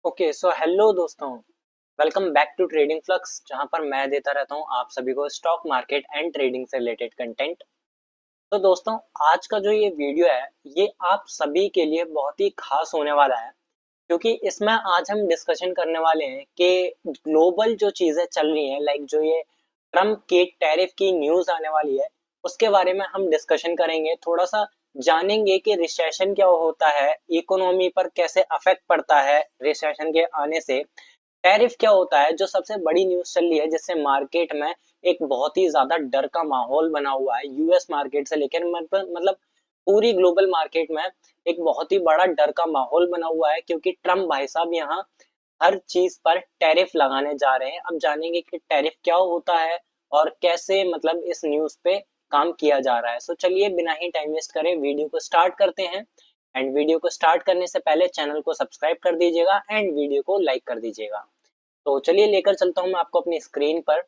Okay so hello दोस्तों। Welcome back to Trading Flux, जहां पर मैं देता रहता हूं आप सभी को स्टॉक मार्केट एंड ट्रेडिंग से रिलेटेड कंटेंट। तो दोस्तों, आज का जो ये वीडियो है ये आप सभी के लिए बहुत ही खास होने वाला है, क्योंकि इसमें आज हम डिस्कशन करने वाले हैं कि ग्लोबल जो चीजें चल रही हैं, लाइक जो ये ट्रम्प की टैरिफ की न्यूज आने वाली है, उसके बारे में हम डिस्कशन करेंगे। थोड़ा सा जानेंगे कि रिसेशन क्या होता है, इकोनॉमी पर कैसे अफेक्ट पड़ता है रिसेशन के आने से, टैरिफ क्या होता है, जो सबसे बड़ी न्यूज चल रही है जिससे मार्केट में एक बहुत ही ज्यादा डर का माहौल बना हुआ है। यूएस मार्केट से लेकर मतलब पूरी ग्लोबल मार्केट में एक बहुत ही बड़ा डर का माहौल बना हुआ है, क्योंकि ट्रम्प भाई साहब यहाँ हर चीज पर टैरिफ लगाने जा रहे हैं। अब जानेंगे कि टैरिफ क्या होता है और कैसे मतलब इस न्यूज पे काम किया जा रहा है। सो चलिए बिना ही टाइम वेस्ट करें वीडियो को स्टार्ट करते हैं। एंड वीडियो को स्टार्ट करने से पहले चैनल को सब्सक्राइब कर दीजिएगा एंड वीडियो को लाइक कर दीजिएगा। तो चलिए लेकर चलता हूँ मैं आपको अपनी स्क्रीन पर।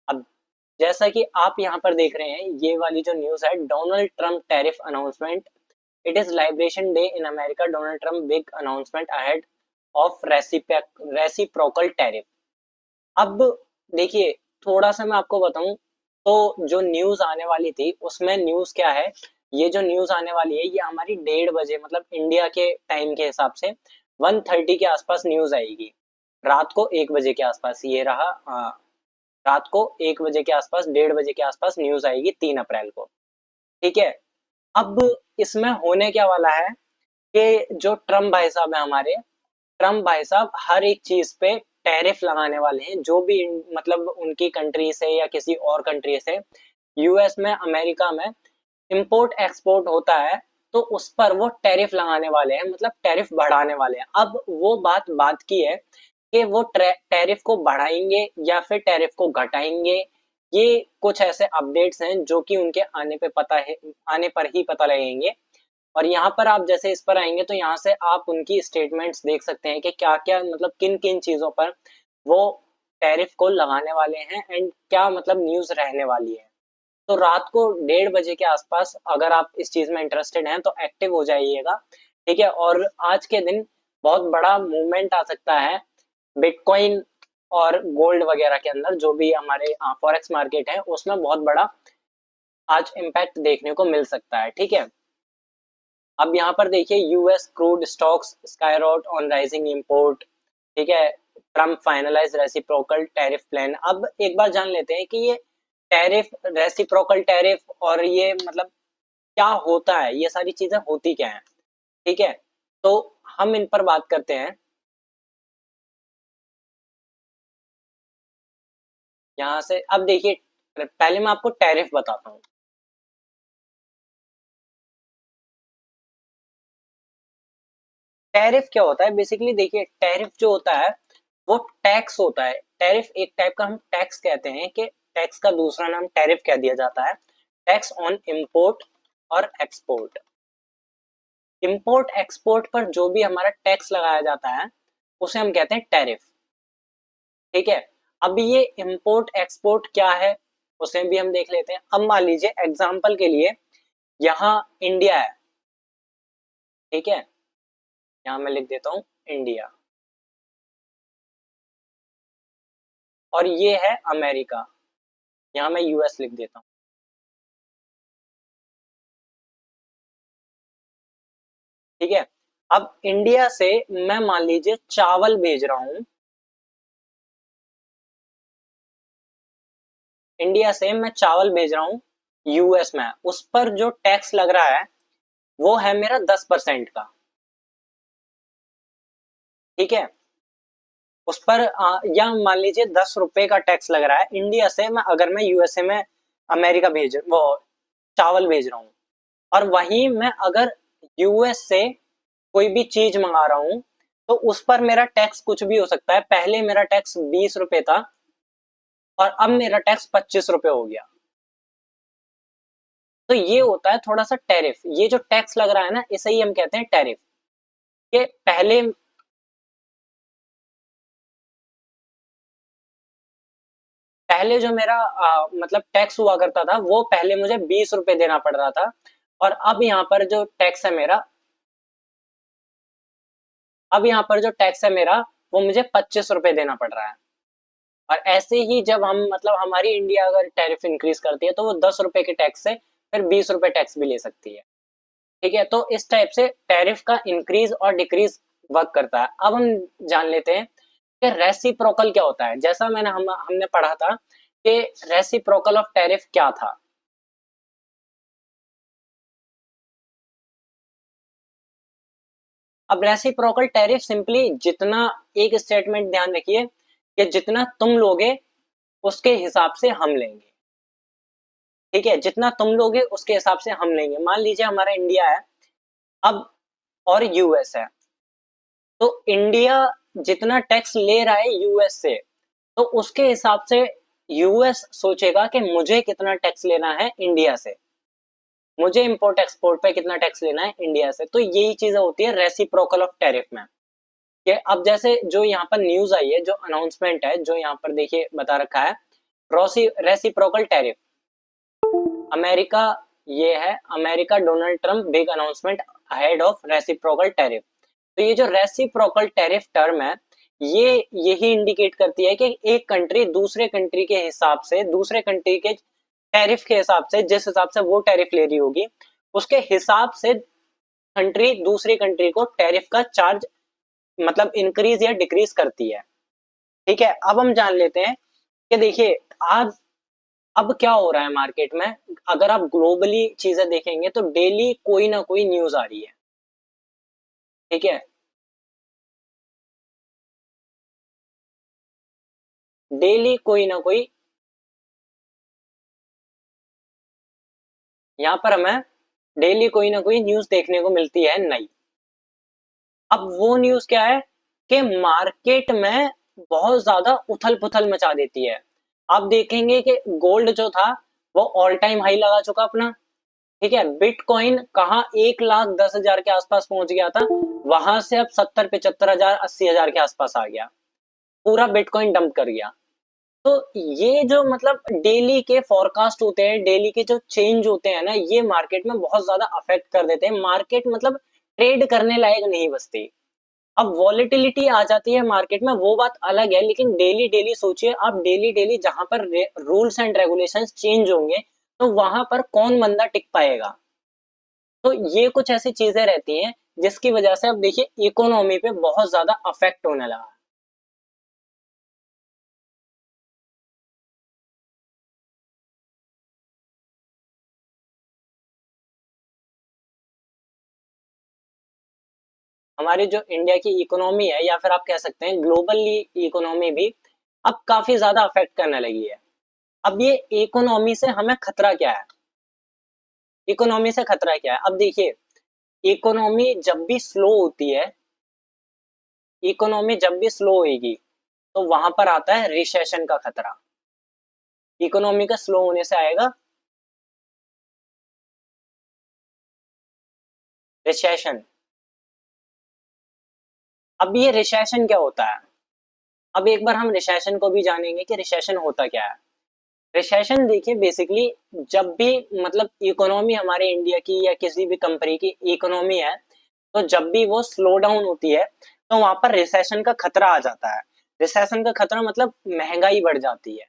अब जैसा कि आप यहाँ पर देख रहे हैं, ये वाली जो न्यूज है, Donald Trump tariff announcement, it is liberation day in America, Donald Trump big announcement ahead of reciprocal tariff. अब देखिए, थोड़ा सा मैं आपको बताऊं तो जो न्यूज आने वाली थी उसमें न्यूज क्या है। ये जो न्यूज आने वाली है ये हमारी 1:30 बजे मतलब इंडिया के टाइम के हिसाब से 1:30 के आसपास न्यूज आएगी। रात को 1 बजे के आसपास ये रहा। रात को 1 बजे के आसपास, 1:30 बजे के आसपास न्यूज आएगी 3 अप्रैल को। ठीक है। अब इसमें होने क्या वाला है कि जो ट्रम्प भाई साहब है हमारे, ट्रम्प भाई साहब हर एक चीज पे टैरिफ लगाने वाले हैं, जो भी मतलब उनकी कंट्री से या किसी और कंट्री से यूएस में, अमेरिका में इंपोर्ट एक्सपोर्ट होता है, तो उस पर वो टैरिफ लगाने वाले हैं, मतलब टैरिफ बढ़ाने वाले हैं। अब वो बात की है कि वो टैरिफ को बढ़ाएंगे या फिर टैरिफ को घटाएंगे। ये कुछ ऐसे अपडेट्स हैं जो कि उनके आने पे पता है, आने पर ही पता लगेंगे। और यहाँ पर आप जैसे इस पर आएंगे तो यहाँ से आप उनकी स्टेटमेंट्स देख सकते हैं कि क्या क्या मतलब किन किन चीजों पर वो टैरिफ को लगाने वाले हैं एंड क्या मतलब न्यूज रहने वाली है। तो रात को 1:30 बजे के आसपास अगर आप इस चीज में इंटरेस्टेड हैं तो एक्टिव हो जाइएगा। ठीक है। और आज के दिन बहुत बड़ा मूवमेंट आ सकता है बिटकॉइन और गोल्ड वगैरह के अंदर, जो भी हमारे फॉरेक्स मार्केट है उसमें बहुत बड़ा आज इम्पैक्ट देखने को मिल सकता है। ठीक है। अब यहाँ पर देखिए, US crude stocks skyrocket on rising import. ठीक है। Trump finalize reciprocal tariff plan. अब एक बार जान लेते हैं कि ये टैरिफ, रेसिप्रोकल टैरिफ और ये मतलब क्या होता है, ये सारी चीजें होती क्या है। ठीक है। तो हम इन पर बात करते हैं। यहाँ से अब देखिए, पहले मैं आपको टैरिफ बताता हूँ। टैरिफ क्या होता है बेसिकली। देखिए, टैरिफ जो होता है वो टैक्स होता है। टैरिफ एक टाइप का हम टैक्स कहते हैं कि टैक्स का दूसरा नाम टैरिफ कह दिया जाता है। टैक्स ऑन इंपोर्ट और एक्सपोर्ट। इंपोर्ट एक्सपोर्ट पर जो भी हमारा टैक्स लगाया जाता है उसे हम कहते हैं टैरिफ। ठीक है। अब ये इंपोर्ट एक्सपोर्ट क्या है उसे भी हम देख लेते हैं। अब मान लीजिए एग्जांपल के लिए, यहाँ इंडिया है। ठीक है। यहाँ मैं लिख देता हूँ इंडिया, और ये है अमेरिका। यहाँ मैं यूएस लिख देता हूँ। ठीक है। अब इंडिया से मैं मान लीजिए चावल भेज रहा हूँ। इंडिया से मैं चावल भेज रहा हूँ यूएस में, उस पर जो टैक्स लग रहा है वो है मेरा 10% का। ठीक है। उस पर या मान लीजिए 10 रुपए का टैक्स लग रहा है इंडिया से। मैं अगर मैं यूएसए में अमेरिका भेज वो चावल भेज रहा हूँ, और वहीं मैं अगर यूएस से कोई भी चीज मंगा रहा हूँ, तो उस पर मेरा टैक्स कुछ भी हो सकता है। पहले मेरा टैक्स 20 रुपए था और अब मेरा टैक्स 25 रुपए हो गया। तो ये होता है थोड़ा सा टैरिफ। ये जो टैक्स लग रहा है ना, इसे ही हम कहते हैं टैरिफ। कि पहले पहले जो मेरा मतलब टैक्स हुआ करता था वो पहले मुझे 20 रुपए देना पड़ रहा था, और अब यहाँ पर जो टैक्स है मेरा, अब यहाँ पर जो टैक्स है मेरा वो मुझे 25 रुपए देना पड़ रहा है। और ऐसे ही जब हम मतलब हमारी इंडिया अगर टैरिफ इंक्रीज करती है तो वो 10 रुपए के टैक्स से फिर 20 रुपए टैक्स भी ले सकती है। ठीक है, तो इस टाइप से टैरिफ का इंक्रीज और डिक्रीज वर्क करता है। अब हम जान लेते हैं कि रेसिप्रोकल क्या होता है। जैसा हमने पढ़ा था कि रेसिप्रोकल ऑफ टैरिफ क्या था। अब रेसिप्रोकल टैरिफ सिंपली जितना, एक स्टेटमेंट ध्यान रखिए कि जितना तुम लोगे उसके हिसाब से हम लेंगे। ठीक है, जितना तुम लोगे उसके हिसाब से हम लेंगे। मान लीजिए हमारा इंडिया है अब और यूएस है, तो इंडिया जितना टैक्स ले रहा है यूएस से, तो उसके हिसाब से यूएस सोचेगा कि मुझे कितना टैक्स लेना है इंडिया से, मुझे इंपोर्ट एक्सपोर्ट पे कितना टैक्स लेना है इंडिया से। तो यही चीजें होती है रेसिप्रोकल ऑफ टैरिफ में। कि अब जैसे जो यहाँ पर न्यूज आई है, जो अनाउंसमेंट है, जो यहाँ पर देखिए बता रखा है रेसिप्रोकल टैरिफ, अमेरिका, ये है America Donald Trump big announcement ahead of reciprocal tariff. तो ये जो रेसिप्रोकल टैरिफ टर्म है, ये यही इंडिकेट करती है कि एक कंट्री दूसरे कंट्री के हिसाब से, दूसरे कंट्री के टैरिफ के हिसाब से, जिस हिसाब से वो टैरिफ ले रही होगी उसके हिसाब से कंट्री दूसरी कंट्री को टैरिफ का चार्ज मतलब इंक्रीज या डिक्रीज करती है। ठीक है, अब हम जान लेते हैं कि देखिए आज अब क्या हो रहा है मार्केट में। अगर आप ग्लोबली चीजें देखेंगे तो डेली कोई ना कोई न्यूज आ रही है। ठीक है, डेली कोई ना कोई, यहाँ पर हमें डेली कोई ना कोई न्यूज देखने को मिलती है नई। अब वो न्यूज क्या है कि मार्केट में बहुत ज्यादा उथल पुथल मचा देती है। आप देखेंगे कि गोल्ड जो था वो ऑल टाइम हाई लगा चुका अपना। ठीक है, बिटकॉइन कहाँ 1,10,000 के आसपास पहुंच गया था, वहां से अब 70-75,000 80,000 के आसपास आ गया, पूरा बिटकॉइन डंप कर गया। तो ये जो मतलब डेली के फोरकास्ट होते हैं, डेली के जो चेंज होते हैं ना, ये मार्केट में बहुत ज्यादा अफेक्ट कर देते हैं। मार्केट मतलब ट्रेड करने लायक नहीं बचती। अब वॉलेटिलिटी आ जाती है मार्केट में, वो बात अलग है, लेकिन डेली डेली सोचिए आप, डेली डेली जहां पर रूल्स एंड रेगुलेशंस चेंज होंगे तो वहां पर कौन बंदा टिक पाएगा। तो ये कुछ ऐसी चीजें रहती हैं जिसकी वजह से अब देखिए इकोनॉमी पे बहुत ज्यादा अफेक्ट होने लगा। हमारी जो इंडिया की इकोनॉमी है, या फिर आप कह सकते हैं ग्लोबली इकोनॉमी भी अब काफी ज्यादा अफेक्ट करने लगी है। अब ये इकोनॉमी से हमें खतरा क्या है, इकोनॉमी से खतरा क्या है, अब देखिए इकोनॉमी जब भी स्लो होती है, इकोनॉमी जब भी स्लो होगी तो वहां पर आता है रिसेशन का खतरा। इकोनॉमी का स्लो होने से आएगा रिसेशन। अब ये रिसेशन क्या होता है, अब एक बार हम रिसेशन को भी जानेंगे कि रिसेशन होता क्या है। रिसेशन देखिए बेसिकली जब भी मतलब इकोनॉमी हमारे इंडिया की या किसी भी कंपनी की इकोनॉमी है, तो जब भी वो स्लो डाउन होती है तो वहां पर रिसेशन का खतरा आ जाता है। रिसेशन का खतरा मतलब महंगाई बढ़ जाती है।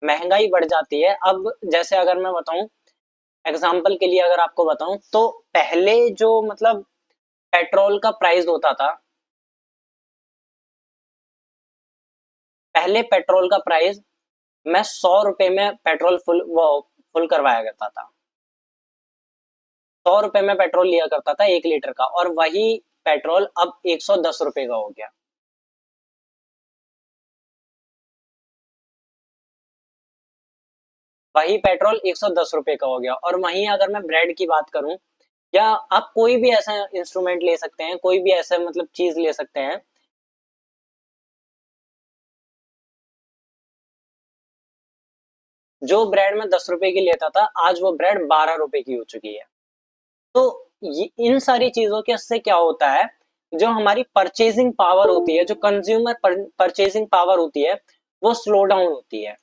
महंगाई बढ़ जाती है। अब जैसे अगर मैं बताऊं, एग्जांपल के लिए अगर आपको बताऊं, तो पहले जो मतलब पेट्रोल का प्राइस होता था, पहले पेट्रोल का प्राइस मैं 100 रुपए में पेट्रोल फुल करवाया करता था। 100 रुपए में पेट्रोल लिया करता था 1 लीटर का, और वही पेट्रोल अब 110 रुपए का हो गया। वही पेट्रोल 110 रुपए का हो गया। और वहीं अगर मैं ब्रेड की बात करूं, या आप कोई भी ऐसा इंस्ट्रूमेंट ले सकते हैं, कोई भी ऐसा मतलब चीज ले सकते हैं, जो ब्रेड में 10 रुपए की लेता था आज वो ब्रेड 12 रुपए की हो चुकी है। तो इन सारी चीजों के से क्या होता है, जो हमारी परचेजिंग पावर होती है, जो कंज्यूमर परचेजिंग पावर होती है, वो स्लो डाउन होती है।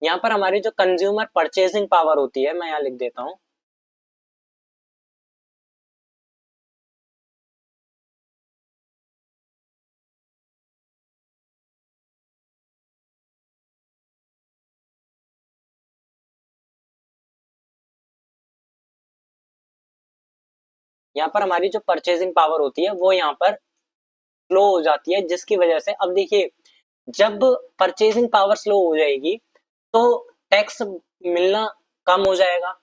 यहाँ पर हमारी जो कंज्यूमर परचेसिंग पावर होती है, मैं यहाँ लिख देता हूँ, यहाँ पर हमारी जो परचेसिंग पावर होती है वो यहाँ पर स्लो हो जाती है, जिसकी वजह से अब देखिए, जब परचेसिंग पावर स्लो हो जाएगी तो टैक्स मिलना कम हो जाएगा,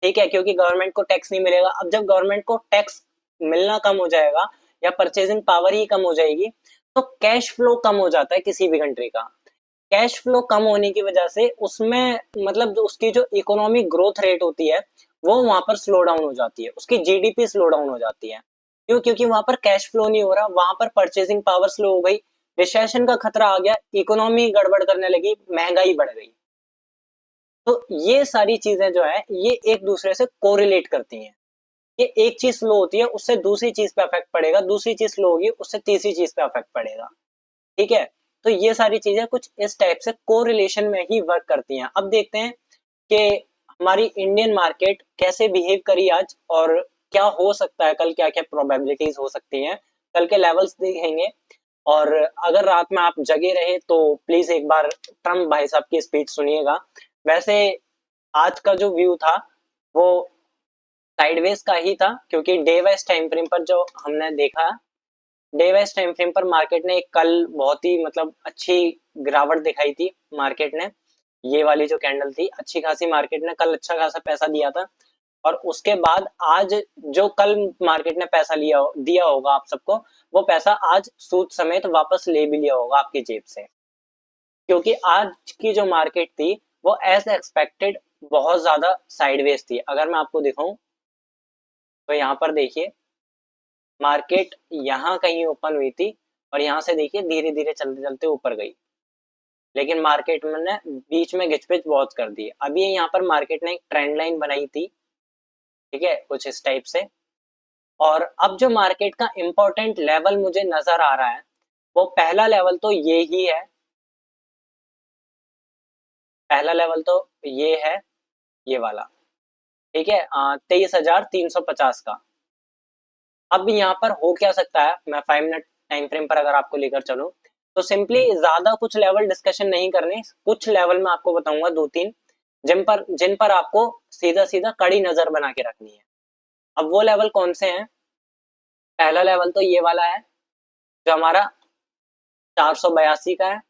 ठीक है, क्योंकि गवर्नमेंट को टैक्स नहीं मिलेगा। अब जब गवर्नमेंट को टैक्स मिलना कम हो जाएगा या परचेजिंग पावर ही कम हो जाएगी, तो कैश फ्लो कम हो जाता है किसी भी कंट्री का। कैश फ्लो कम होने की वजह से उसमें मतलब जो उसकी जो इकोनॉमिक ग्रोथ रेट होती है वो वहां पर स्लो डाउन हो जाती है, उसकी जीडीपी स्लो डाउन हो जाती है। क्यों? क्योंकि वहां पर कैश फ्लो नहीं हो रहा, वहां पर परचेजिंग पावर स्लो हो गई, रिसेशन का खतरा आ गया, इकोनॉमी गड़बड़ करने लगी, महंगाई बढ़ गई। तो ये सारी चीजें जो है ये एक दूसरे से कोरिलेट करती हैं। ये एक चीज स्लो होती है उससे दूसरी चीज पे अफेक्ट पड़ेगा, दूसरी चीज स्लो होगी उससे तीसरी चीज पे अफेक्ट पड़ेगा, ठीक है। तो ये सारी चीजें कुछ इस टाइप से कोरिलेशन में ही वर्क करती हैं। अब देखते हैं कि हमारी इंडियन मार्केट कैसे बिहेव करी आज, और क्या हो सकता है कल, क्या क्या प्रोबेबिलिटीज हो सकती हैं, कल के लेवल्स देखेंगे। और अगर रात में आप जगे रहे तो प्लीज एक बार ट्रम्प भाई साहब की स्पीच सुनिएगा। वैसे आज का जो व्यू था वो साइडवेज का ही था, क्योंकि डे वाइज टाइम फ्रेम पर जो हमने देखा, डे वाइज टाइम फ्रेम पर मार्केट ने कल बहुत ही मतलब अच्छी गिरावट दिखाई थी मार्केट ने। ये वाली जो कैंडल थी अच्छी खासी, मार्केट ने कल अच्छा खासा पैसा दिया था। और उसके बाद आज जो कल मार्केट ने पैसा दिया होगा आप सबको, वो पैसा आज सूद समेत वापस ले भी लिया होगा आपकी जेब से, क्योंकि आज की जो मार्केट थी वो एज एक्सपेक्टेड बहुत ज्यादा साइडवेज थी। अगर मैं आपको दिखाऊं तो यहाँ पर देखिए, मार्केट यहाँ कहीं ओपन हुई थी और यहाँ से देखिए धीरे धीरे चलते चलते ऊपर गई, लेकिन मार्केट में ने बीच में घिचपिच बहुत कर दी। अभी यहाँ पर मार्केट ने एक ट्रेंड लाइन बनाई थी, ठीक है, कुछ इस टाइप से। और अब जो मार्केट का इंपॉर्टेंट लेवल मुझे नजर आ रहा है, वो पहला लेवल तो ये ही है, पहला लेवल तो ये है, ये वाला, ठीक है, 23,350 का। अब यहाँ पर हो क्या सकता है, मैं 5 मिनट टाइम फ्रेम पर अगर आपको लेकर चलूं, तो सिंपली ज्यादा कुछ लेवल डिस्कशन नहीं करने, कुछ लेवल मैं आपको बताऊंगा दो तीन, जिन पर आपको सीधा सीधा कड़ी नजर बना के रखनी है। अब वो लेवल कौन से हैं? पहला लेवल तो ये वाला है जो हमारा 482 का है।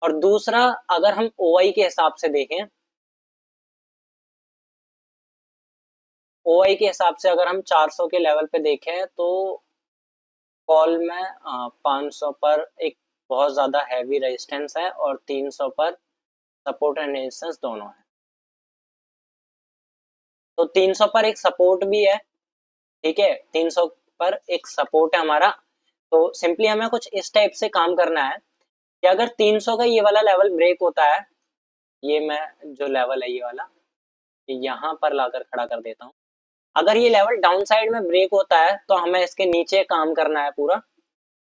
और दूसरा, अगर हम ओआई के हिसाब से देखें, ओआई के हिसाब से अगर हम 400 के लेवल पे देखें तो कॉल में 500 पर एक बहुत ज्यादा हैवी रेजिस्टेंस है और 300 पर सपोर्ट एंड रेजिस्टेंस दोनों है। तो 300 पर एक सपोर्ट भी है, ठीक है, 300 पर एक सपोर्ट है हमारा। तो सिंपली हमें कुछ इस टाइप से काम करना है कि अगर 300 का ये वाला लेवल ब्रेक होता है, ये मैं जो लेवल है ये वाला, ये यहाँ पर लाकर खड़ा कर देता हूँ। अगर ये लेवल डाउन साइड में ब्रेक होता है तो हमें इसके नीचे काम करना है पूरा।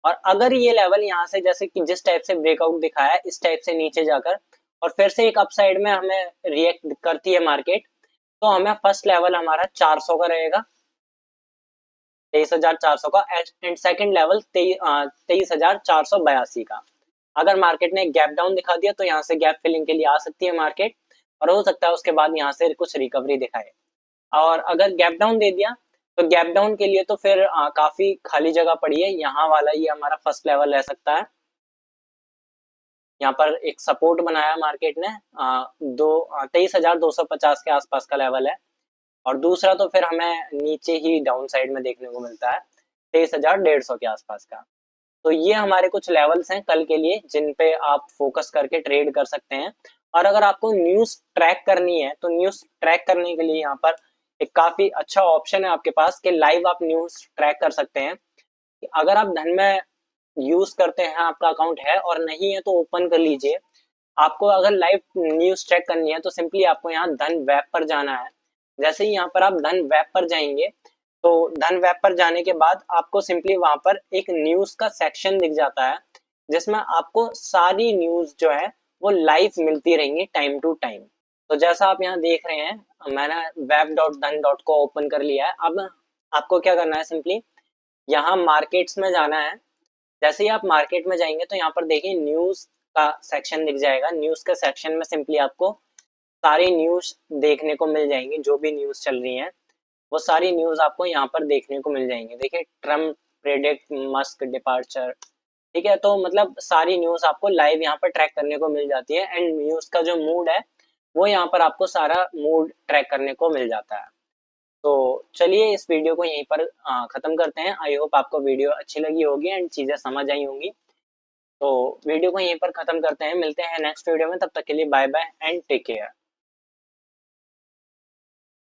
और अगर ये लेवल यहाँ से जैसे कि जिस टाइप से ब्रेकआउट दिखाया है इस टाइप से नीचे जाकर और फिर से एक अपसाइड में हमें रिएक्ट करती है मार्केट, तो हमें फर्स्ट लेवल हमारा 400 का रहेगा, 23,400 का। एंड सेकंड लेवल 23,482 का। अगर मार्केट ने गैप डाउन दिखा दिया तो यहाँ से गैप फिलिंग के लिए आ सकती है मार्केट, और हो सकता है उसके बाद यहाँ से कुछ रिकवरी दिखाए। और अगर गैप डाउन दे दिया तो गैप डाउन के लिए तो फिर काफी खाली जगह पड़ी है, यहाँ वाला ये हमारा फर्स्ट लेवल रह सकता है। यहाँ पर एक सपोर्ट बनाया मार्केट ने, 23,250 के आसपास का लेवल है। और दूसरा तो फिर हमें नीचे ही डाउन साइड में देखने को मिलता है 23,150 के आसपास का। तो ये हमारे कुछ लेवल्स हैं कल के लिए जिन पे आप फोकस करके ट्रेड कर सकते हैं। और अगर आपको न्यूज ट्रैक करनी है तो न्यूज ट्रैक करने के लिए यहाँ पर एक काफी अच्छा ऑप्शन है आपके पास कि लाइव आप न्यूज ट्रैक कर सकते हैं। अगर आप धन में यूज करते हैं, आपका अकाउंट है और नहीं है तो ओपन कर लीजिए। आपको अगर लाइव न्यूज ट्रैक करनी है तो सिंपली आपको यहाँ धन वेब पर जाना है। जैसे ही यहाँ पर आप धन वेब पर जाएंगे तो धन वेब पर जाने के बाद आपको सिंपली वहां पर एक न्यूज का सेक्शन दिख जाता है जिसमें आपको सारी न्यूज जो है वो लाइव मिलती रहेंगी टाइम टू टाइम। तो जैसा आप यहाँ देख रहे हैं, मैंने web.done को ओपन कर लिया है। अब आपको क्या करना है, सिंपली यहाँ मार्केट्स में जाना है। जैसे ही आप मार्केट में जाएंगे तो यहाँ पर देखिए न्यूज़ का सेक्शन दिख जाएगा। न्यूज़ के सेक्शन में सिंपली आपको सारी न्यूज़ देखने को मिल जाएंगी। जो भी न्यूज़ चल रही है वो सारी न्यूज़ आपको यहाँ पर देखने को मिल जाएंगी। देखिए, ट्रम्प प्रेडिक्ट मस्क डिपार्चर, ठीक है। तो मतलब सारी न्यूज़ आपको लाइव यहाँ पर ट्रैक करने को मिल जाती है, एंड न्यूज़ का जो मूड है वो यहाँ पर आपको सारा मूड ट्रैक करने को मिल जाता है। तो चलिए इस वीडियो को यहीं पर ख़त्म करते हैं। आई होप आपको वीडियो अच्छी लगी होगी एंड चीज़ें समझ आई होंगी। तो वीडियो को यहीं पर ख़त्म करते हैं, मिलते हैं नेक्स्ट वीडियो में। तब तक के लिए bye bye and take care.